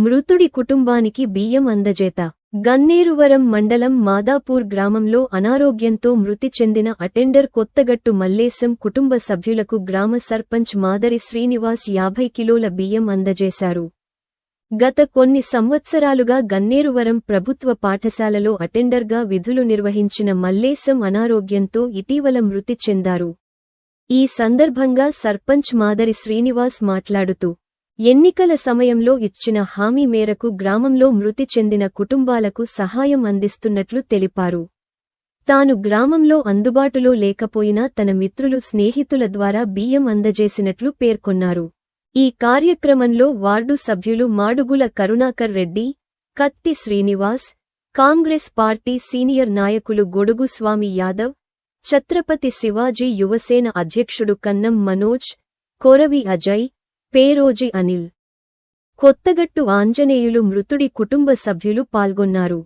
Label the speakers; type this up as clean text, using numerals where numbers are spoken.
Speaker 1: మృతుడి కుటుంబానికి బియ్యం అందజేత. గన్నేరువరం మండలం మాదాపూర్ గ్రామంలో అనారోగ్యంతో మృతి చెందిన అటెండర్ కొత్తగట్టు మల్లేశం కుటుంబ సభ్యులకు గ్రామ సర్పంచ్ మాదరి శ్రీనివాస్ 50 కిలోల బియ్యం అందజేశారు. గత కొన్ని సంవత్సరాలుగా గన్నేరువరం ప్రభుత్వ పాఠశాలలో అటెండర్గా విధులు నిర్వహించిన మల్లేశం అనారోగ్యంతో ఇటీవల మృతి చెందారు. ఈ సందర్భంగా సర్పంచ్ మాదరి శ్రీనివాస్ మాట్లాడుతూ, ఎన్నికల సమయంలో ఇచ్చిన హామీ మేరకు గ్రామంలో మృతి చెందిన కుటుంబాలకు సహాయం అందిస్తున్నట్లు తెలిపారు. తాను గ్రామంలో అందుబాటులో లేకపోయినా తన మిత్రులు స్నేహితుల ద్వారా బియ్యం అందజేసినట్లు పేర్కొన్నారు. ఈ కార్యక్రమంలో వార్డు సభ్యులు మాడుగుల కరుణాకర్ రెడ్డి, కత్తి శ్రీనివాస్, కాంగ్రెస్ పార్టీ సీనియర్ నాయకులు గొడుగు స్వామి యాదవ్, ఛత్రపతి శివాజీ యువసేన అధ్యక్షుడు కన్నం మనోజ్, కొరవి అజయ్, పేరోజి అనిల్, కొత్తగట్టు ఆంజనేయులు మృతుడి కుటుంబ సభ్యులు పాల్గొన్నారు.